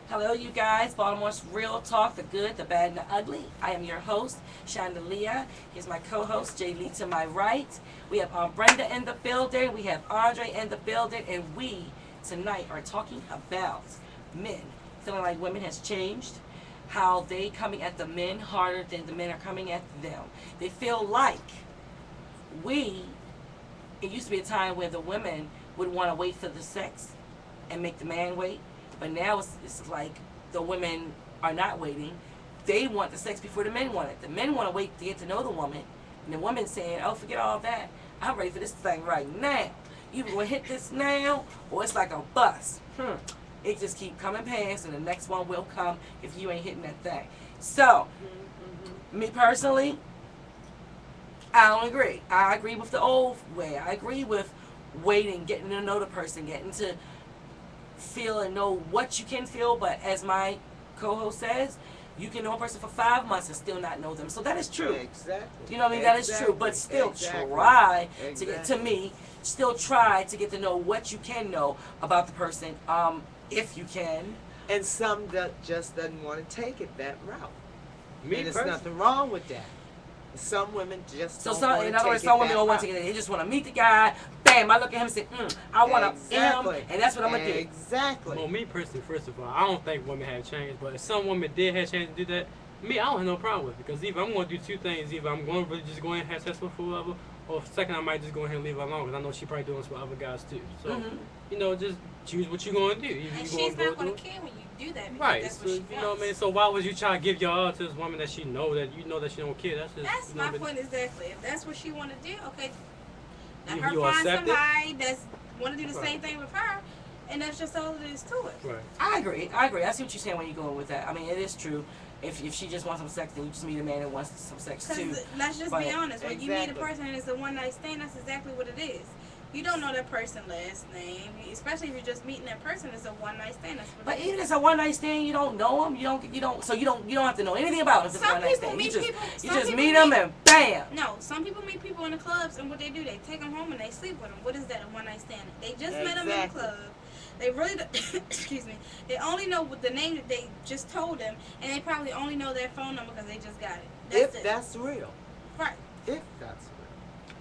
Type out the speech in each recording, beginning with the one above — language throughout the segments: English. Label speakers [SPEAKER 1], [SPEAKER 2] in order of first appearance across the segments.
[SPEAKER 1] Hello, you guys. Baltimore's Real Talk, the good, the bad, and the ugly. I am your host, Chandelier. Here's my co-host, Jay Lee, to my right. We have Brenda in the building. We have Andre in the building. And we, tonight, are talking about men. Feeling like women has changed. How they coming at the men harder than the men are coming at them. They feel like it used to be a time where the women would want to wait for the sex and make the man wait. But now it's like the women are not waiting. They want the sex before the men want it. The men want to wait to get to know the woman. And the woman's saying, oh, forget all that. I'm ready for this thing right now. You going to hit this now, or it's like a bus. It just keep coming past, and the next one will come if you ain't hitting that thing. So, me personally, I don't agree. I agree with the old way. I agree with waiting, getting to know the person, getting to feel and know what you can feel, but as my co-host says, you can know a person for 5 months and still not know them. So that is true.
[SPEAKER 2] Exactly.
[SPEAKER 1] You know what I mean? That is true. But still try to get to me. Still try to get to know what you can know about the person, if you can.
[SPEAKER 2] And some that just doesn't want to take it that route.
[SPEAKER 3] Me
[SPEAKER 2] and there's
[SPEAKER 3] personally,
[SPEAKER 2] nothing wrong with that. Some women just
[SPEAKER 1] So
[SPEAKER 2] don't
[SPEAKER 1] some,
[SPEAKER 2] want
[SPEAKER 1] in
[SPEAKER 2] to
[SPEAKER 1] other
[SPEAKER 2] take
[SPEAKER 1] words,
[SPEAKER 2] it
[SPEAKER 1] some women
[SPEAKER 2] that
[SPEAKER 1] don't want to
[SPEAKER 2] route.
[SPEAKER 1] get it. They just want to meet the guy. Bam! I look at him and say, I want him, and that's what I'm gonna do.
[SPEAKER 2] Exactly.
[SPEAKER 3] well, me personally, first of all, I don't think women have changed. But if some women did have changed to do that, me, I don't have no problem with it. Because either I'm going to do two things. Either I'm going to really just go ahead and have sex with whoever, or second, I might just go ahead and leave her alone. Because I know she probably doing this with other guys too. So, just choose what you're going to do. Either
[SPEAKER 4] And
[SPEAKER 3] you
[SPEAKER 4] she's
[SPEAKER 3] gonna
[SPEAKER 4] not
[SPEAKER 3] go
[SPEAKER 4] going
[SPEAKER 3] do
[SPEAKER 4] to
[SPEAKER 3] it.
[SPEAKER 4] care when you do that because
[SPEAKER 3] Right,
[SPEAKER 4] that's
[SPEAKER 3] so,
[SPEAKER 4] what she
[SPEAKER 3] you
[SPEAKER 4] wants.
[SPEAKER 3] know what I mean? So why would you try to give your all to this woman that she know that she don't care? That's just,
[SPEAKER 4] That's
[SPEAKER 3] you know
[SPEAKER 4] my
[SPEAKER 3] what I mean?
[SPEAKER 4] point exactly. If that's what she want to do, okay, let
[SPEAKER 3] You-
[SPEAKER 4] her
[SPEAKER 3] you
[SPEAKER 4] find
[SPEAKER 3] accept it?
[SPEAKER 4] somebody that's want to do the
[SPEAKER 3] Right.
[SPEAKER 4] same thing with her, and that's just all it is to it.
[SPEAKER 3] Right.
[SPEAKER 1] I agree. I see what you're saying when you're going with that. I mean, it is true. If she just wants some sex, then you just meet a man that wants some sex too.
[SPEAKER 4] Because let's just
[SPEAKER 1] But-
[SPEAKER 4] be honest, when you meet a
[SPEAKER 2] Exactly.
[SPEAKER 4] person and it's a one night stand, that's exactly what it is. You don't know that person's last name, especially if you're just meeting that person. It's a one night stand. That's what
[SPEAKER 1] But
[SPEAKER 4] it
[SPEAKER 1] even if
[SPEAKER 4] is.
[SPEAKER 1] it's a one night stand, you don't know them. You don't have to know anything about them. If it's a
[SPEAKER 4] Some
[SPEAKER 1] one night
[SPEAKER 4] people
[SPEAKER 1] stand,
[SPEAKER 4] meet
[SPEAKER 1] you just
[SPEAKER 4] people-
[SPEAKER 1] you
[SPEAKER 4] some
[SPEAKER 1] just
[SPEAKER 4] people
[SPEAKER 1] meet them
[SPEAKER 4] meet-
[SPEAKER 1] and bam.
[SPEAKER 4] No, some people meet people in the clubs, and what they do, they take them home and they sleep with them. What is that? A one night stand? They just met them in the
[SPEAKER 2] Exactly.
[SPEAKER 4] club. They really, excuse me. They only know what the name that they just told them, and they probably only know their phone number because they just got it. That's
[SPEAKER 2] If
[SPEAKER 4] it.
[SPEAKER 2] that's real.
[SPEAKER 4] Right.
[SPEAKER 2] If that's real.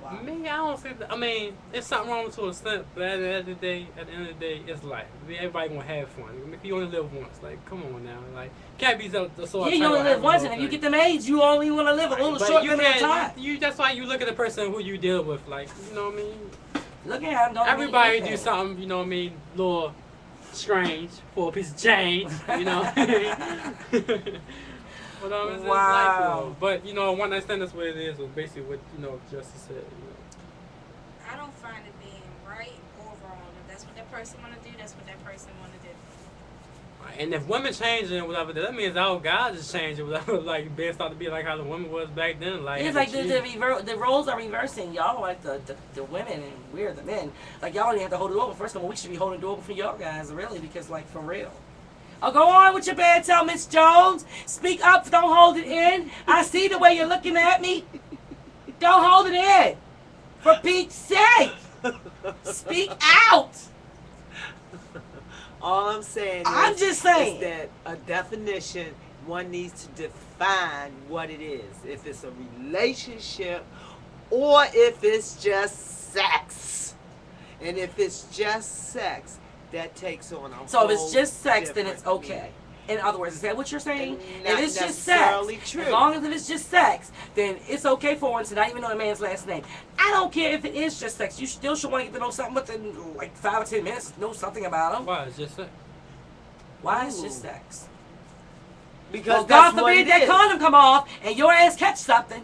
[SPEAKER 2] Wow.
[SPEAKER 3] Me, I don't think. I mean, it's something wrong to a extent, but at the end of the day, it's life. I mean, everybody gonna have fun. I mean, if you only live once, like, come on now, like, can't be so.
[SPEAKER 1] Yeah, you only live once, and if you get them AIDS, you only want to live a little short
[SPEAKER 3] you
[SPEAKER 1] period of time.
[SPEAKER 3] can't. You that's why you look at the person who you deal with, like, you know what I mean.
[SPEAKER 1] Look at him. Don't
[SPEAKER 3] Everybody
[SPEAKER 1] mean
[SPEAKER 3] do
[SPEAKER 1] anything.
[SPEAKER 3] something, you know what I mean, little strange for a piece of change, you know. But it's
[SPEAKER 1] Wow.
[SPEAKER 3] life, you know. But one night stand, that's what it is. Was basically what Justice said.
[SPEAKER 4] I don't find it being right or wrong. If that's what that person want to do, that's what that person want to do.
[SPEAKER 3] And if women change and whatever, that means our guys is changing, whatever. Like, being start to be like how the woman was back then. Like,
[SPEAKER 1] It's like the roles are reversing. Y'all are like the women, and we're the men. Like, y'all only have to hold it open. First of all, we should be holding the door open for y'all guys, really, because, like, for real. Oh, go on with your bad tell, Miss Jones. Speak up. Don't hold it in. I see the way you're looking at me. Don't hold it in. For Pete's sake. Speak out.
[SPEAKER 2] All I'm saying
[SPEAKER 1] I'm just saying.
[SPEAKER 2] is that a definition, one needs to define what it is. If it's a relationship or if it's just sex. And if it's just sex, that takes on a
[SPEAKER 1] So
[SPEAKER 2] whole
[SPEAKER 1] if it's just sex, then it's
[SPEAKER 2] different
[SPEAKER 1] okay.
[SPEAKER 2] meaning.
[SPEAKER 1] In other words, is that what you're saying?
[SPEAKER 2] Not
[SPEAKER 1] If it's just sex,
[SPEAKER 2] necessarily true.
[SPEAKER 1] as long as if it's just sex, then it's okay for one to not even know the man's last name. I don't care if it is just sex. You still should want to get to know something within like 5 or 10 minutes. Know something about him.
[SPEAKER 3] Why? It's just that.
[SPEAKER 1] Why is
[SPEAKER 2] Ooh.
[SPEAKER 1] just sex?
[SPEAKER 2] Because
[SPEAKER 1] Well, God
[SPEAKER 2] that's what
[SPEAKER 1] forbid
[SPEAKER 2] it
[SPEAKER 1] that
[SPEAKER 2] is.
[SPEAKER 1] condom come off and your ass catch something.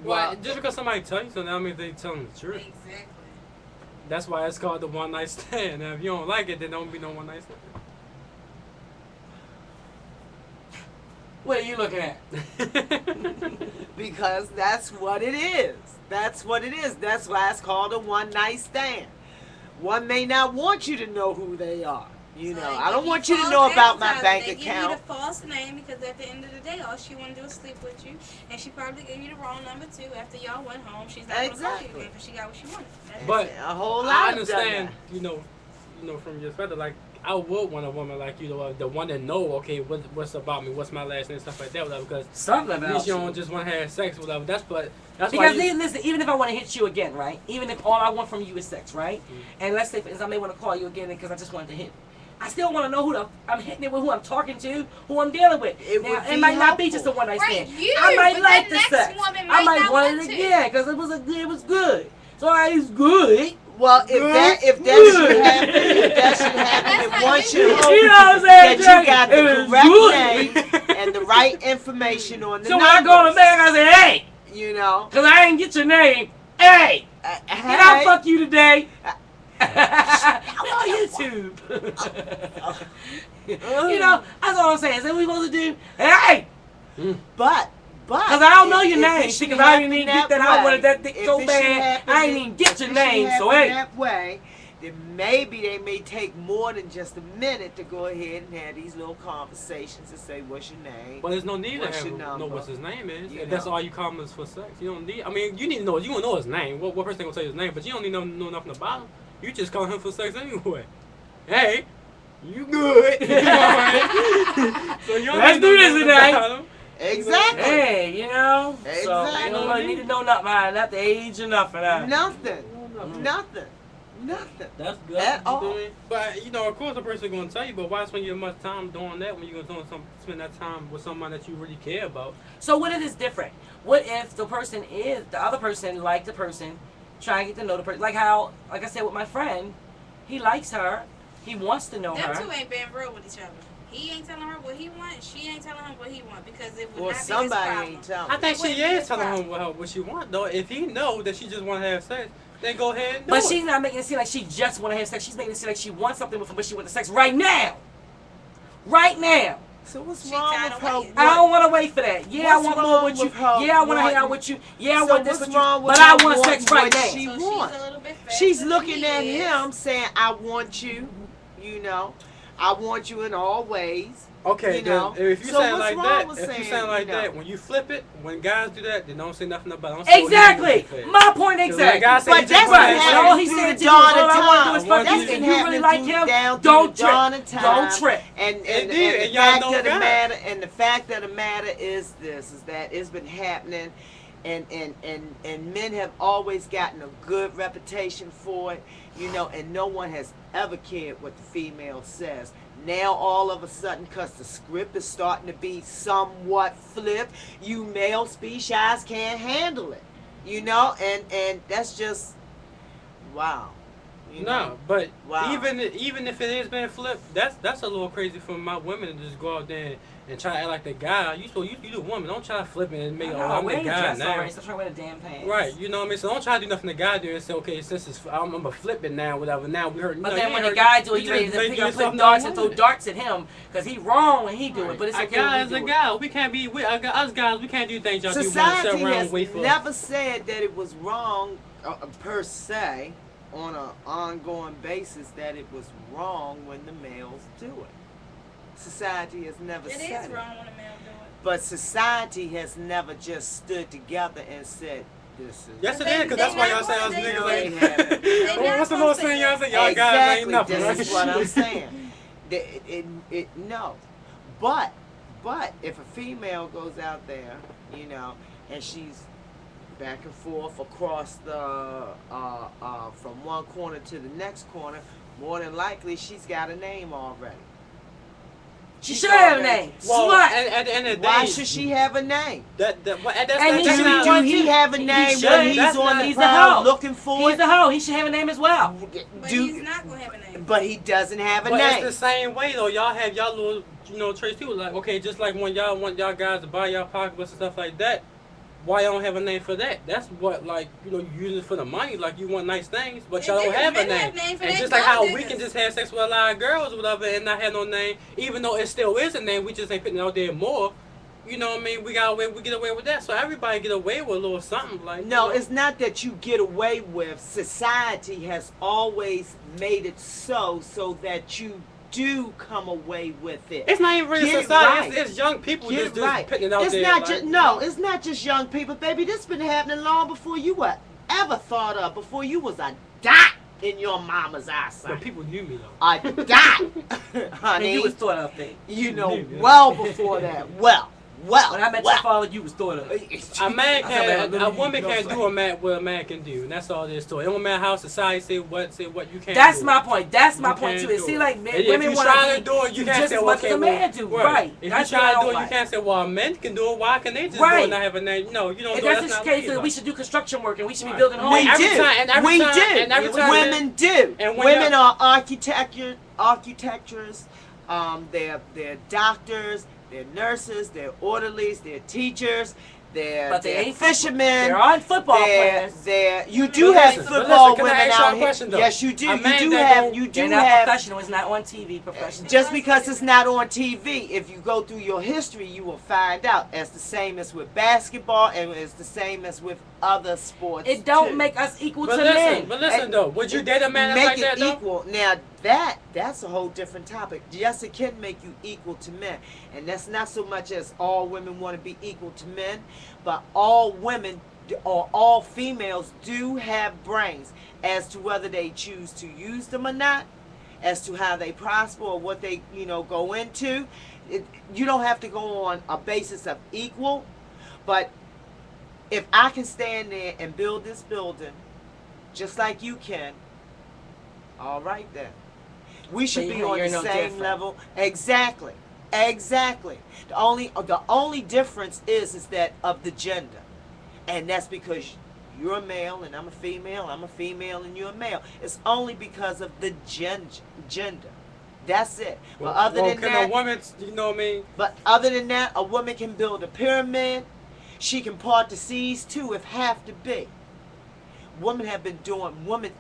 [SPEAKER 3] Well,
[SPEAKER 2] Well,
[SPEAKER 3] just because somebody tell you something, that means they telling the truth.
[SPEAKER 4] Exactly.
[SPEAKER 3] That's why it's called the one night stand. Now, if you don't like it, then don't be no one night stand.
[SPEAKER 1] What are you looking at?
[SPEAKER 2] Because that's what it is. That's what it is. That's why it's called a one night stand. One may not want you to know who they are. You
[SPEAKER 4] So
[SPEAKER 2] know,
[SPEAKER 4] they
[SPEAKER 2] I don't
[SPEAKER 4] give
[SPEAKER 2] want you to
[SPEAKER 4] false
[SPEAKER 2] know about my
[SPEAKER 4] advertising.
[SPEAKER 2] bank
[SPEAKER 4] They give
[SPEAKER 2] account.
[SPEAKER 4] you the false name because at the end of the day, all she want to do is sleep with you, and she probably gave you the wrong number too. After y'all went home, she's not gonna call you
[SPEAKER 2] Exactly.
[SPEAKER 4] again because she got what she wanted. That's
[SPEAKER 3] But
[SPEAKER 4] it.
[SPEAKER 2] A whole lot
[SPEAKER 3] I
[SPEAKER 2] of
[SPEAKER 3] understand,
[SPEAKER 2] that.
[SPEAKER 3] from your perspective, like, I would want a woman like you, the one that know, okay, what's about me, what's my last name, stuff like that, whatever. Because
[SPEAKER 1] Something
[SPEAKER 3] at
[SPEAKER 1] about
[SPEAKER 3] least you
[SPEAKER 1] you.
[SPEAKER 3] don't just want to have sex, whatever. That's why
[SPEAKER 1] Because
[SPEAKER 3] you,
[SPEAKER 1] listen, even if I want to hit you again, right? Even if all I want from you is sex, right? And let's say, for instance, I may want to call you again because I just wanted to hit. I still want to know I'm hitting it with, who I'm talking to, who I'm dealing with. Now, it might not be just a one night stand. I might like the sex. I might want it again because it was good. So it's good.
[SPEAKER 2] Well, if that should happen, if one should hope
[SPEAKER 1] You know what I'm saying?
[SPEAKER 2] that you got
[SPEAKER 1] It
[SPEAKER 2] the
[SPEAKER 1] was
[SPEAKER 2] correct
[SPEAKER 1] good.
[SPEAKER 2] name and the right information on the
[SPEAKER 1] So when I go to
[SPEAKER 2] numbers,
[SPEAKER 1] bed, I say, hey,
[SPEAKER 2] you know,
[SPEAKER 1] because I ain't get your name. Hey, can I fuck you today? I'm on YouTube. You know, that's all I'm saying. So what we supposed to do? Hey!
[SPEAKER 2] but
[SPEAKER 1] Because I don't know your
[SPEAKER 2] if
[SPEAKER 1] name.
[SPEAKER 2] it should
[SPEAKER 1] Because I didn't
[SPEAKER 2] happen
[SPEAKER 1] even get that. I
[SPEAKER 2] way,
[SPEAKER 1] wanted that dick
[SPEAKER 2] if
[SPEAKER 1] so
[SPEAKER 2] it should
[SPEAKER 1] bad.
[SPEAKER 2] happen
[SPEAKER 1] I didn't even get
[SPEAKER 2] if
[SPEAKER 1] your
[SPEAKER 2] it should
[SPEAKER 1] name. So
[SPEAKER 2] happen
[SPEAKER 1] hey.
[SPEAKER 2] that way, then maybe they may take more than just a minute to go ahead and have these little conversations and say, what's your name?
[SPEAKER 3] but there's no need to
[SPEAKER 2] What's your
[SPEAKER 3] know
[SPEAKER 2] number?
[SPEAKER 3] what his name is.
[SPEAKER 2] You
[SPEAKER 3] If that's
[SPEAKER 2] know.
[SPEAKER 3] all you call him is for sex. You don't need. I mean, you need to know. You don't know his name. What person gonna tell you his name? But you don't need to know nothing about him. You just call him for sex anyway. Hey, you good? So you don't
[SPEAKER 1] Let's
[SPEAKER 3] need to
[SPEAKER 1] do
[SPEAKER 3] know
[SPEAKER 1] this
[SPEAKER 3] nothing
[SPEAKER 1] today.
[SPEAKER 3] about him.
[SPEAKER 2] Exactly.
[SPEAKER 1] Hey, you know? So
[SPEAKER 2] Exactly.
[SPEAKER 1] you don't need to know nothing about not the age or nothing.
[SPEAKER 2] Nothing.
[SPEAKER 1] Mm.
[SPEAKER 2] Nothing. Nothing.
[SPEAKER 3] That's good.
[SPEAKER 2] At all.
[SPEAKER 3] But you know, of course, a person gonna tell you. But why spend your much time doing that when you're gonna spend that time with someone that you really care about?
[SPEAKER 1] So what if it's different? What if the other person like the person, trying to get to know the person? Like I said with my friend, he likes her. He wants to know
[SPEAKER 4] Them
[SPEAKER 1] her.
[SPEAKER 4] two ain't being real with each other. He ain't telling her what he wants. She ain't telling him what he wants because it would
[SPEAKER 2] Or
[SPEAKER 4] not be his
[SPEAKER 2] somebody
[SPEAKER 4] problem.
[SPEAKER 2] ain't telling.
[SPEAKER 3] I think
[SPEAKER 4] Wouldn't
[SPEAKER 3] she
[SPEAKER 4] be
[SPEAKER 3] is
[SPEAKER 4] his
[SPEAKER 3] telling
[SPEAKER 4] problem.
[SPEAKER 3] him what she want though. If he know that she just want to have sex, then go ahead and do
[SPEAKER 1] But
[SPEAKER 3] it.
[SPEAKER 1] she's not making it seem like she just want to have sex. She's making it seem like she wants something with him, but she wants the sex right now. Right now.
[SPEAKER 2] So what's
[SPEAKER 4] She
[SPEAKER 2] wrong
[SPEAKER 4] tired
[SPEAKER 2] with
[SPEAKER 4] of
[SPEAKER 2] her?
[SPEAKER 4] waiting.
[SPEAKER 1] I don't want to wait for that. Yeah,
[SPEAKER 2] What's
[SPEAKER 1] I want more
[SPEAKER 2] wrong
[SPEAKER 1] with you.
[SPEAKER 2] with her
[SPEAKER 1] Yeah, I want to hang out
[SPEAKER 2] wanting-
[SPEAKER 1] with you. Yeah, I
[SPEAKER 2] So
[SPEAKER 1] want this
[SPEAKER 2] what's
[SPEAKER 1] with you.
[SPEAKER 2] wrong with
[SPEAKER 1] But I
[SPEAKER 2] her
[SPEAKER 1] want sex
[SPEAKER 2] wanting
[SPEAKER 1] right
[SPEAKER 2] what
[SPEAKER 1] now.
[SPEAKER 2] she
[SPEAKER 4] So
[SPEAKER 2] want?
[SPEAKER 4] she's a little bit faster
[SPEAKER 2] She's
[SPEAKER 4] than
[SPEAKER 2] looking
[SPEAKER 4] he
[SPEAKER 2] at
[SPEAKER 4] is.
[SPEAKER 2] him saying, I want you, you know. I want you in all ways.
[SPEAKER 3] Okay,
[SPEAKER 2] you know.
[SPEAKER 3] then if you
[SPEAKER 2] So
[SPEAKER 3] sound
[SPEAKER 2] what's
[SPEAKER 3] like
[SPEAKER 2] wrong
[SPEAKER 3] that,
[SPEAKER 2] with
[SPEAKER 3] if you
[SPEAKER 2] saying,
[SPEAKER 3] sound like
[SPEAKER 2] you know?
[SPEAKER 3] that, when you flip it, when guys do that, they don't say nothing about it. Don't
[SPEAKER 1] Exactly. My point
[SPEAKER 3] Like
[SPEAKER 1] exactly.
[SPEAKER 3] I said,
[SPEAKER 2] But
[SPEAKER 3] he just
[SPEAKER 2] that's
[SPEAKER 3] wanna
[SPEAKER 2] been
[SPEAKER 3] have
[SPEAKER 1] Right.
[SPEAKER 3] sex.
[SPEAKER 1] All
[SPEAKER 2] happening
[SPEAKER 1] he
[SPEAKER 2] through
[SPEAKER 1] said
[SPEAKER 2] the
[SPEAKER 1] to you was,
[SPEAKER 2] dawn
[SPEAKER 1] all
[SPEAKER 2] of
[SPEAKER 1] I want to do
[SPEAKER 2] time.
[SPEAKER 1] is fuck
[SPEAKER 3] That's
[SPEAKER 1] you.
[SPEAKER 2] been
[SPEAKER 1] And you really
[SPEAKER 2] happening
[SPEAKER 1] like
[SPEAKER 2] through-
[SPEAKER 1] him,
[SPEAKER 2] down
[SPEAKER 1] don't
[SPEAKER 2] through the dawn
[SPEAKER 1] trip.
[SPEAKER 2] of time.
[SPEAKER 1] Don't trip.
[SPEAKER 2] And
[SPEAKER 3] It
[SPEAKER 2] the
[SPEAKER 3] did, and y'all
[SPEAKER 2] fact
[SPEAKER 3] know
[SPEAKER 2] of the
[SPEAKER 3] God.
[SPEAKER 2] matter, and the fact of the matter is this: is that it's been happening, and men have always gotten a good reputation for it, you know, and no one has ever cared what the female says. Now all of a sudden, because the script is starting to be somewhat flipped, you male species can't handle it, you know, and that's just wow. You
[SPEAKER 3] No,
[SPEAKER 2] know?
[SPEAKER 3] but
[SPEAKER 2] Wow.
[SPEAKER 3] even if it is being flipped, that's a little crazy for my women to just go out there and try to act like the guy. You the woman. Don't try to flip it and make I'm the guy now.
[SPEAKER 1] Already. Stop trying to wear the damn pants.
[SPEAKER 3] Right, you know what I mean? So don't try to do nothing the guy do and say, okay, since I'm gonna flip it now, whatever. Now we heard.
[SPEAKER 1] But
[SPEAKER 3] no,
[SPEAKER 1] then
[SPEAKER 3] you
[SPEAKER 1] when
[SPEAKER 3] ain't
[SPEAKER 1] the
[SPEAKER 3] heard-
[SPEAKER 1] guy do it, you
[SPEAKER 3] just
[SPEAKER 1] ready to
[SPEAKER 3] make
[SPEAKER 1] pick up,
[SPEAKER 3] yourself
[SPEAKER 1] put darts
[SPEAKER 3] not
[SPEAKER 1] and throw
[SPEAKER 3] wanted.
[SPEAKER 1] darts at him because he wrong when he do it. But it's
[SPEAKER 3] A
[SPEAKER 1] okay
[SPEAKER 3] guy
[SPEAKER 1] when
[SPEAKER 3] is
[SPEAKER 1] we
[SPEAKER 3] a
[SPEAKER 1] do it.
[SPEAKER 3] guy. We can't be. Us guys, we can't do things y'all do.
[SPEAKER 2] Society
[SPEAKER 3] Sit around
[SPEAKER 2] has
[SPEAKER 3] and wait for.
[SPEAKER 2] never said that it was wrong per se on an ongoing basis that it was wrong when the males do it. Society has never
[SPEAKER 4] It
[SPEAKER 2] said
[SPEAKER 4] is wrong when a male do it.
[SPEAKER 2] But society has never just stood together and said this is
[SPEAKER 3] Yes, it
[SPEAKER 4] They-
[SPEAKER 3] is, because
[SPEAKER 4] they
[SPEAKER 3] that's why
[SPEAKER 4] not
[SPEAKER 3] y'all say us
[SPEAKER 4] gonna-
[SPEAKER 3] niggas
[SPEAKER 2] they
[SPEAKER 3] ain't.
[SPEAKER 2] haven't.
[SPEAKER 4] They
[SPEAKER 3] What's
[SPEAKER 4] not
[SPEAKER 3] the little
[SPEAKER 4] gonna
[SPEAKER 3] saying
[SPEAKER 4] say
[SPEAKER 3] y'all say? Y'all guys ain't nothing.
[SPEAKER 2] This
[SPEAKER 3] Right?
[SPEAKER 2] is what I'm saying. No, but if a female goes out there, you know, and she's back and forth across the from one corner to the next corner, more than likely she's got a name already.
[SPEAKER 1] She should have a name.
[SPEAKER 3] Well,
[SPEAKER 1] Slut.
[SPEAKER 3] at the end of the day,
[SPEAKER 2] Why should she have a name?
[SPEAKER 3] That's
[SPEAKER 1] And he
[SPEAKER 3] that's
[SPEAKER 1] should
[SPEAKER 3] not-
[SPEAKER 1] do
[SPEAKER 2] Do he have a name
[SPEAKER 1] should.
[SPEAKER 2] when he's
[SPEAKER 3] That's
[SPEAKER 2] on
[SPEAKER 3] not-
[SPEAKER 2] the
[SPEAKER 1] he's the
[SPEAKER 2] prowl
[SPEAKER 1] hoe.
[SPEAKER 2] looking for
[SPEAKER 1] He's
[SPEAKER 2] it?
[SPEAKER 1] the hoe. He should have a name as well.
[SPEAKER 4] But
[SPEAKER 2] Do-
[SPEAKER 4] he's not gonna have a name.
[SPEAKER 2] but he doesn't have a
[SPEAKER 3] But
[SPEAKER 2] name.
[SPEAKER 3] it's the same way though. Y'all have y'all little, traits too. Like, okay, just like when y'all want y'all guys to buy y'all pocketbooks and stuff like that. Why y'all don't have a name for that? That's what, like, you use it for the money. Like, you want nice things, but y'all don't have a
[SPEAKER 4] Men
[SPEAKER 3] name.
[SPEAKER 4] have names for
[SPEAKER 3] And
[SPEAKER 4] their
[SPEAKER 3] just like how
[SPEAKER 4] gold
[SPEAKER 3] we can
[SPEAKER 4] diggers.
[SPEAKER 3] just have sex with a lot of girls or whatever and not have no name, even though it still is a name, we just ain't putting it out there more. You know what I mean? We get away with that. So everybody get away with a little something like.
[SPEAKER 2] No, it's not that you get away with. Society has always made it so that you do come away with it.
[SPEAKER 3] It's not even really
[SPEAKER 2] Get it
[SPEAKER 3] society.
[SPEAKER 2] right.
[SPEAKER 3] It's young people
[SPEAKER 2] Get
[SPEAKER 3] just
[SPEAKER 2] it right.
[SPEAKER 3] putting it out
[SPEAKER 2] It's
[SPEAKER 3] there.
[SPEAKER 2] not
[SPEAKER 3] like,
[SPEAKER 2] just no. It's not just young people, baby. This been happening long before you were ever thought of. Before you was a dot. in your mama's eyesight.
[SPEAKER 3] But people knew me though.
[SPEAKER 2] I got,
[SPEAKER 1] And
[SPEAKER 2] honey.
[SPEAKER 1] you was thought of thing.
[SPEAKER 2] You know,
[SPEAKER 3] Yeah.
[SPEAKER 2] well before that. Well.
[SPEAKER 1] When I met your father, you was thought of.
[SPEAKER 3] A man
[SPEAKER 1] man,
[SPEAKER 3] can, a woman can't do what a man can do, and that's all there is to it. It don't matter how society say what you can't.
[SPEAKER 1] That's
[SPEAKER 3] do.
[SPEAKER 1] my point. That's my
[SPEAKER 3] You
[SPEAKER 1] point
[SPEAKER 3] can't
[SPEAKER 1] too. It
[SPEAKER 3] do
[SPEAKER 1] seems
[SPEAKER 3] it.
[SPEAKER 1] like
[SPEAKER 3] And
[SPEAKER 1] men,
[SPEAKER 3] if
[SPEAKER 1] women
[SPEAKER 3] you
[SPEAKER 1] want
[SPEAKER 3] try to
[SPEAKER 1] to
[SPEAKER 3] do it, you can't
[SPEAKER 1] just
[SPEAKER 3] say,
[SPEAKER 1] as much
[SPEAKER 3] okay,
[SPEAKER 1] as a man do. Right.
[SPEAKER 3] If
[SPEAKER 1] That's
[SPEAKER 3] you try
[SPEAKER 1] what
[SPEAKER 3] to
[SPEAKER 1] I
[SPEAKER 3] do it,
[SPEAKER 1] don't
[SPEAKER 3] you can't say, well, men can do it. Why can they just do
[SPEAKER 1] Right.
[SPEAKER 3] it and not have a name? No, you don't
[SPEAKER 1] If
[SPEAKER 3] do it.
[SPEAKER 1] that's the
[SPEAKER 3] not
[SPEAKER 1] case,
[SPEAKER 3] legal.
[SPEAKER 1] then we should do construction work and we should be
[SPEAKER 3] Right.
[SPEAKER 1] building homes.
[SPEAKER 2] We
[SPEAKER 3] every
[SPEAKER 2] do.
[SPEAKER 3] time- and every
[SPEAKER 2] we
[SPEAKER 3] time-
[SPEAKER 2] do.
[SPEAKER 3] and every time
[SPEAKER 2] Women do.
[SPEAKER 3] and when
[SPEAKER 2] Women
[SPEAKER 3] y'all-
[SPEAKER 2] are architectures. They're doctors. They're nurses. They're orderlies. They're teachers.
[SPEAKER 1] But they
[SPEAKER 2] They're
[SPEAKER 1] ain't
[SPEAKER 2] fishermen.
[SPEAKER 1] They're on football players.
[SPEAKER 2] You do
[SPEAKER 3] But
[SPEAKER 2] have
[SPEAKER 3] listen,
[SPEAKER 2] football
[SPEAKER 3] can I
[SPEAKER 2] women
[SPEAKER 3] ask y'all
[SPEAKER 2] out
[SPEAKER 3] a
[SPEAKER 2] here.
[SPEAKER 3] question, though?
[SPEAKER 2] Yes, you do.
[SPEAKER 3] A
[SPEAKER 2] You
[SPEAKER 3] man
[SPEAKER 2] do
[SPEAKER 3] that
[SPEAKER 2] have.
[SPEAKER 3] don't-
[SPEAKER 2] You do
[SPEAKER 1] They're not
[SPEAKER 2] have.
[SPEAKER 1] professional. It's not on TV professional.
[SPEAKER 2] Just because it's not on TV, if you go through your history, you will find out. It's the same as with basketball, and it's the same as with other sports.
[SPEAKER 1] It don't
[SPEAKER 2] too.
[SPEAKER 1] make us equal
[SPEAKER 3] But
[SPEAKER 1] to
[SPEAKER 3] listen,
[SPEAKER 1] men.
[SPEAKER 3] but listen though, would you date a man that's
[SPEAKER 2] make
[SPEAKER 3] like
[SPEAKER 2] it
[SPEAKER 3] that though?
[SPEAKER 2] equal. Now that's a whole different topic. Yes, it can make you equal to men, and that's not so much as all women want to be equal to men, but all women or all females do have brains. As to whether they choose to use them or not, as to how they prosper or what they go into, you don't have to go on a basis of equal, but if I can stand there and build this building just like you can, all right then. We should
[SPEAKER 1] But
[SPEAKER 2] be
[SPEAKER 1] you're
[SPEAKER 2] on the
[SPEAKER 1] no
[SPEAKER 2] same
[SPEAKER 1] different.
[SPEAKER 2] level. Exactly. The only difference is that of the gender. And that's because you're a male and I'm a female and you're a male. It's only because of the gender. That's it. But other than
[SPEAKER 3] can
[SPEAKER 2] that,
[SPEAKER 3] a woman, you know what I mean?
[SPEAKER 2] but other than that, a woman can build a pyramid. She can part the seas too if have to be. Women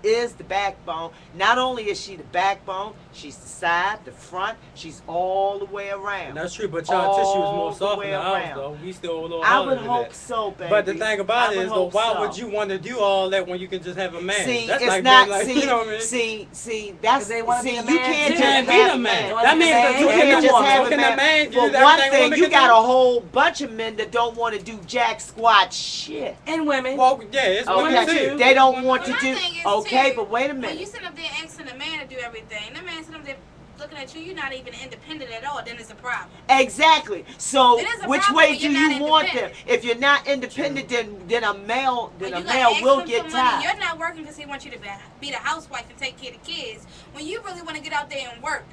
[SPEAKER 2] is the backbone. Not only is she the backbone, she's the side, the front, she's all the way around.
[SPEAKER 3] And that's true, but y'all tissue is
[SPEAKER 2] All
[SPEAKER 3] more
[SPEAKER 2] the
[SPEAKER 3] soft
[SPEAKER 2] way
[SPEAKER 3] than ours
[SPEAKER 2] around.
[SPEAKER 3] though. We still a little
[SPEAKER 2] I
[SPEAKER 3] harder
[SPEAKER 2] would
[SPEAKER 3] than
[SPEAKER 2] hope
[SPEAKER 3] that.
[SPEAKER 2] so, baby.
[SPEAKER 3] But the thing about
[SPEAKER 2] I
[SPEAKER 3] it
[SPEAKER 2] would
[SPEAKER 3] is though,
[SPEAKER 2] hope
[SPEAKER 3] why
[SPEAKER 2] so.
[SPEAKER 3] would you want to do all that when you can just have a man?
[SPEAKER 2] See,
[SPEAKER 3] That's
[SPEAKER 2] it's
[SPEAKER 3] like
[SPEAKER 2] not.
[SPEAKER 3] being like,
[SPEAKER 2] see,
[SPEAKER 3] you know what I mean?
[SPEAKER 2] see, that's.
[SPEAKER 1] 'Cause they wanna
[SPEAKER 2] See,
[SPEAKER 1] be a
[SPEAKER 2] you
[SPEAKER 1] man
[SPEAKER 2] can't
[SPEAKER 1] too.
[SPEAKER 2] just
[SPEAKER 3] Can't be
[SPEAKER 2] have
[SPEAKER 3] the
[SPEAKER 2] a
[SPEAKER 3] man.
[SPEAKER 1] man.
[SPEAKER 3] That means that
[SPEAKER 1] You
[SPEAKER 3] you
[SPEAKER 1] can't
[SPEAKER 3] can
[SPEAKER 1] just
[SPEAKER 3] woman.
[SPEAKER 2] have
[SPEAKER 3] So
[SPEAKER 2] a
[SPEAKER 3] can
[SPEAKER 2] man.
[SPEAKER 3] a man do
[SPEAKER 2] For
[SPEAKER 3] everything
[SPEAKER 2] one
[SPEAKER 3] a
[SPEAKER 2] thing,
[SPEAKER 3] woman
[SPEAKER 2] you
[SPEAKER 3] can
[SPEAKER 2] got
[SPEAKER 3] do?
[SPEAKER 2] a whole bunch of men that don't want to do jack squat shit.
[SPEAKER 1] And women.
[SPEAKER 3] Well, yeah, it's women
[SPEAKER 2] Okay,
[SPEAKER 3] too.
[SPEAKER 2] they don't want to
[SPEAKER 4] Well, my
[SPEAKER 2] do.
[SPEAKER 4] thing is,
[SPEAKER 2] Okay,
[SPEAKER 4] too,
[SPEAKER 2] but wait a
[SPEAKER 4] when you
[SPEAKER 2] minute.
[SPEAKER 4] sit up there asking a man to do everything, the man sitting up there looking at you, you're not even independent at all, then it's a problem.
[SPEAKER 2] Exactly. So,
[SPEAKER 4] It is a
[SPEAKER 2] which
[SPEAKER 4] problem
[SPEAKER 2] way
[SPEAKER 4] when
[SPEAKER 2] do
[SPEAKER 4] you're
[SPEAKER 2] you
[SPEAKER 4] not
[SPEAKER 2] want them?
[SPEAKER 4] independent.
[SPEAKER 2] If you're not independent, then a male
[SPEAKER 4] When you gotta
[SPEAKER 2] will
[SPEAKER 4] ask him for
[SPEAKER 2] get
[SPEAKER 4] money,
[SPEAKER 2] tired.
[SPEAKER 4] You're not working because he wants you to be the housewife and take care of the kids. When you really want to get out there and work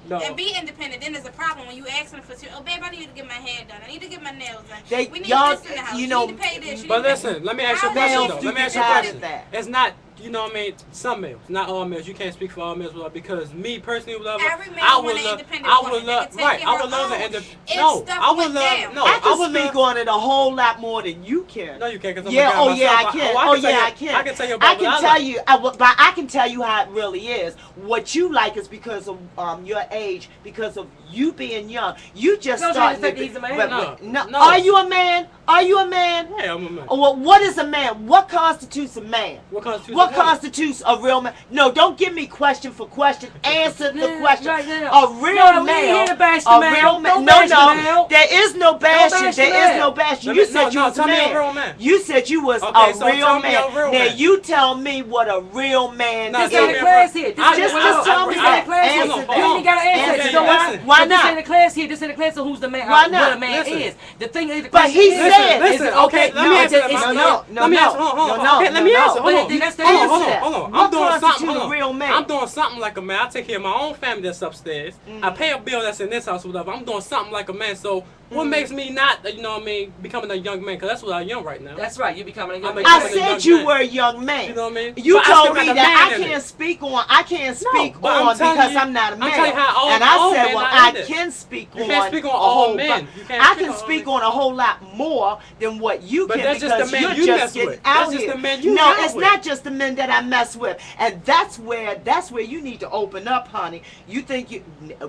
[SPEAKER 3] No.
[SPEAKER 4] and be independent, then there's a problem when you ask them for, oh babe, I need to get my hair done. I need to get my nails done.
[SPEAKER 2] They-
[SPEAKER 4] We need
[SPEAKER 2] y'all,
[SPEAKER 4] this in the house.
[SPEAKER 2] you know,
[SPEAKER 4] need to pay this. You
[SPEAKER 3] But
[SPEAKER 4] need to pay
[SPEAKER 3] listen, let me ask you a
[SPEAKER 4] How
[SPEAKER 3] question
[SPEAKER 2] males
[SPEAKER 3] though.
[SPEAKER 2] do
[SPEAKER 3] Let me
[SPEAKER 2] get
[SPEAKER 3] ask you a
[SPEAKER 2] tired
[SPEAKER 3] question.
[SPEAKER 2] of that.
[SPEAKER 3] It's not, you know what I mean, some males, not all males. You can't speak for all males, whatever, because me personally, whatever,
[SPEAKER 4] Every man
[SPEAKER 3] I
[SPEAKER 4] want
[SPEAKER 3] would
[SPEAKER 4] an
[SPEAKER 3] love,
[SPEAKER 4] independent
[SPEAKER 3] I
[SPEAKER 4] woman
[SPEAKER 3] would
[SPEAKER 4] that
[SPEAKER 3] love,
[SPEAKER 4] can take
[SPEAKER 3] right,
[SPEAKER 4] care
[SPEAKER 3] I
[SPEAKER 4] of
[SPEAKER 3] would love
[SPEAKER 4] her
[SPEAKER 3] an
[SPEAKER 4] own.
[SPEAKER 3] independent,
[SPEAKER 4] If
[SPEAKER 3] no,
[SPEAKER 4] stuff
[SPEAKER 3] I would
[SPEAKER 4] went
[SPEAKER 3] love,
[SPEAKER 4] down.
[SPEAKER 3] no,
[SPEAKER 2] I can
[SPEAKER 3] would
[SPEAKER 2] speak
[SPEAKER 3] love,
[SPEAKER 2] on it a whole lot more than you can.
[SPEAKER 3] no, you can't, because I'm
[SPEAKER 2] Yeah,
[SPEAKER 3] a guy
[SPEAKER 2] oh yeah, I
[SPEAKER 3] myself.
[SPEAKER 2] can.
[SPEAKER 3] I
[SPEAKER 2] Oh
[SPEAKER 3] can tell
[SPEAKER 2] yeah,
[SPEAKER 3] you-
[SPEAKER 2] I can.
[SPEAKER 3] I can tell you
[SPEAKER 2] I
[SPEAKER 3] about
[SPEAKER 2] can
[SPEAKER 3] what
[SPEAKER 2] tell
[SPEAKER 3] like.
[SPEAKER 2] you, but I can tell you how it really is. What you like is because of your age, because of you being young. You just
[SPEAKER 1] No,
[SPEAKER 2] starting
[SPEAKER 1] Jay,
[SPEAKER 2] to
[SPEAKER 1] he's a man.
[SPEAKER 3] No.
[SPEAKER 2] Are you a man? Are you a man?
[SPEAKER 3] Yeah, I'm a man.
[SPEAKER 2] Well, what is a man? What constitutes a man?
[SPEAKER 3] What constitutes
[SPEAKER 2] What
[SPEAKER 3] a woman?
[SPEAKER 2] constitutes a real man? No, don't give me question for question. Answer the
[SPEAKER 1] Yeah,
[SPEAKER 2] question.
[SPEAKER 1] right, yeah.
[SPEAKER 2] A real
[SPEAKER 1] No, we ain't
[SPEAKER 2] male.
[SPEAKER 1] here to bash the
[SPEAKER 2] A
[SPEAKER 1] man.
[SPEAKER 2] real man.
[SPEAKER 1] Don't
[SPEAKER 2] No,
[SPEAKER 1] bash the
[SPEAKER 2] no.
[SPEAKER 1] man.
[SPEAKER 2] There is no bashing.
[SPEAKER 1] bash the
[SPEAKER 2] There
[SPEAKER 1] man.
[SPEAKER 2] is no bashing.
[SPEAKER 3] Let
[SPEAKER 2] You
[SPEAKER 3] me-
[SPEAKER 2] said
[SPEAKER 3] no,
[SPEAKER 2] you
[SPEAKER 3] no,
[SPEAKER 2] was a
[SPEAKER 3] tell me a
[SPEAKER 2] man.
[SPEAKER 3] real man.
[SPEAKER 2] You said you was
[SPEAKER 3] Okay,
[SPEAKER 2] a
[SPEAKER 3] so
[SPEAKER 2] real
[SPEAKER 3] tell me
[SPEAKER 2] man.
[SPEAKER 3] a real
[SPEAKER 2] Now
[SPEAKER 3] man.
[SPEAKER 2] you tell me what a real man
[SPEAKER 3] No,
[SPEAKER 2] is.
[SPEAKER 1] This ain't a class here. This ain't
[SPEAKER 2] Just
[SPEAKER 1] a
[SPEAKER 2] tell me
[SPEAKER 1] this
[SPEAKER 2] that.
[SPEAKER 1] ain't a class here.
[SPEAKER 2] Answer
[SPEAKER 1] You
[SPEAKER 2] that.
[SPEAKER 1] ain't got to answer
[SPEAKER 2] Answer
[SPEAKER 1] that. You know
[SPEAKER 2] that.
[SPEAKER 1] why?
[SPEAKER 2] Why
[SPEAKER 1] But This
[SPEAKER 2] not?
[SPEAKER 1] ain't a class here. This ain't a class of who's the man.
[SPEAKER 2] Why
[SPEAKER 1] What
[SPEAKER 2] not?
[SPEAKER 1] a man
[SPEAKER 3] Listen.
[SPEAKER 1] is. The thing is, the
[SPEAKER 2] But
[SPEAKER 1] question
[SPEAKER 2] he
[SPEAKER 1] is,
[SPEAKER 2] said-
[SPEAKER 3] Listen, okay, let me
[SPEAKER 1] no,
[SPEAKER 3] answer that.
[SPEAKER 1] it's-
[SPEAKER 2] No,
[SPEAKER 1] it's-
[SPEAKER 2] no,
[SPEAKER 3] Let me
[SPEAKER 2] no,
[SPEAKER 3] answer. Hold on.
[SPEAKER 2] no,
[SPEAKER 3] Okay, let me
[SPEAKER 2] no,
[SPEAKER 3] answer.
[SPEAKER 2] no.
[SPEAKER 3] Hold
[SPEAKER 1] But
[SPEAKER 3] on.
[SPEAKER 1] then that's the
[SPEAKER 3] Hold on,
[SPEAKER 1] answer.
[SPEAKER 3] hold on, hold on.
[SPEAKER 2] What
[SPEAKER 3] I'm doing
[SPEAKER 2] constitutes
[SPEAKER 3] something.
[SPEAKER 2] a
[SPEAKER 3] Hold on.
[SPEAKER 2] real man?
[SPEAKER 3] I'm doing something like a man. I take care of my own family that's upstairs. I pay a bill that's in this house or whatever. I'm doing something like a man. So what makes me not, you know what I mean, becoming a young man? Because that's what I am right now.
[SPEAKER 1] That's right. You're becoming a young
[SPEAKER 3] I'm a
[SPEAKER 1] man.
[SPEAKER 2] I
[SPEAKER 3] becoming a
[SPEAKER 2] said
[SPEAKER 3] young
[SPEAKER 2] you
[SPEAKER 3] man.
[SPEAKER 2] were a young man.
[SPEAKER 3] You know what I mean?
[SPEAKER 2] You
[SPEAKER 3] But I
[SPEAKER 2] told
[SPEAKER 3] still got
[SPEAKER 2] me
[SPEAKER 3] the
[SPEAKER 2] that
[SPEAKER 3] man
[SPEAKER 2] I
[SPEAKER 3] in it.
[SPEAKER 2] can't speak on. I can't speak
[SPEAKER 3] but I'm
[SPEAKER 2] on
[SPEAKER 3] telling
[SPEAKER 2] because
[SPEAKER 3] you-
[SPEAKER 2] I'm not a
[SPEAKER 3] I'm
[SPEAKER 2] man.
[SPEAKER 3] telling you how all-
[SPEAKER 2] and I
[SPEAKER 3] all
[SPEAKER 2] said,
[SPEAKER 3] men
[SPEAKER 2] well,
[SPEAKER 3] not
[SPEAKER 2] I
[SPEAKER 3] in it.
[SPEAKER 2] can speak
[SPEAKER 3] You
[SPEAKER 2] on.
[SPEAKER 3] can't speak on
[SPEAKER 2] a
[SPEAKER 3] all
[SPEAKER 2] whole
[SPEAKER 3] men.
[SPEAKER 2] bu-
[SPEAKER 3] You can't
[SPEAKER 2] I
[SPEAKER 3] speak
[SPEAKER 2] can
[SPEAKER 3] on
[SPEAKER 2] speak
[SPEAKER 3] all
[SPEAKER 2] on a whole lot more than what you
[SPEAKER 3] But
[SPEAKER 2] can
[SPEAKER 3] that's just
[SPEAKER 2] because
[SPEAKER 3] the men
[SPEAKER 2] you're
[SPEAKER 3] you
[SPEAKER 2] just
[SPEAKER 3] mess
[SPEAKER 2] getting
[SPEAKER 3] with.
[SPEAKER 2] out
[SPEAKER 3] That's just
[SPEAKER 2] here.
[SPEAKER 3] the men you
[SPEAKER 2] no,
[SPEAKER 3] hang
[SPEAKER 2] it's
[SPEAKER 3] with.
[SPEAKER 2] not just the men that I mess with, and that's where you need to open up, honey. You think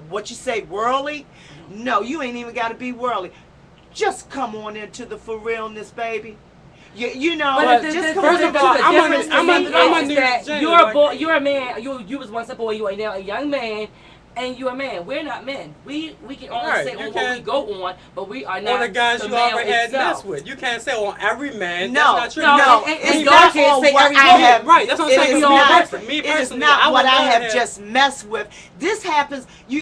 [SPEAKER 2] what you say worldly? No, you ain't even got to be worldly. Just come on into the for realness, baby. You know,
[SPEAKER 1] But
[SPEAKER 2] just come
[SPEAKER 3] first
[SPEAKER 2] on
[SPEAKER 3] of
[SPEAKER 2] into
[SPEAKER 3] all,
[SPEAKER 2] the
[SPEAKER 3] I'm a-
[SPEAKER 2] difference
[SPEAKER 3] I'm a-
[SPEAKER 2] to me
[SPEAKER 3] I'm a
[SPEAKER 2] is
[SPEAKER 3] new
[SPEAKER 2] that
[SPEAKER 3] gender,
[SPEAKER 1] You're a
[SPEAKER 3] like-
[SPEAKER 1] boy. You're a man. You was once a boy. You are now a young man, and you're a man. We're not men. We can only
[SPEAKER 3] Right,
[SPEAKER 1] say
[SPEAKER 3] you
[SPEAKER 1] on what we
[SPEAKER 3] can't-
[SPEAKER 1] go on, but we are not
[SPEAKER 3] Or the guys you
[SPEAKER 1] male
[SPEAKER 3] already had
[SPEAKER 1] itself.
[SPEAKER 3] mess with. You can't say on every man.
[SPEAKER 2] No,
[SPEAKER 3] that's not true.
[SPEAKER 1] no,
[SPEAKER 3] You
[SPEAKER 1] and
[SPEAKER 3] can't-
[SPEAKER 1] y'all
[SPEAKER 2] not
[SPEAKER 1] can't
[SPEAKER 2] on
[SPEAKER 1] say
[SPEAKER 2] what
[SPEAKER 1] every
[SPEAKER 2] I
[SPEAKER 1] woman.
[SPEAKER 2] have.
[SPEAKER 3] Right, that's what I'm
[SPEAKER 2] It
[SPEAKER 3] saying.
[SPEAKER 2] is
[SPEAKER 3] We all
[SPEAKER 2] not-
[SPEAKER 3] different. Me
[SPEAKER 2] It is
[SPEAKER 3] personally,
[SPEAKER 2] not
[SPEAKER 3] I
[SPEAKER 2] what
[SPEAKER 3] would
[SPEAKER 2] I
[SPEAKER 3] rather
[SPEAKER 2] have just messed with. This happens.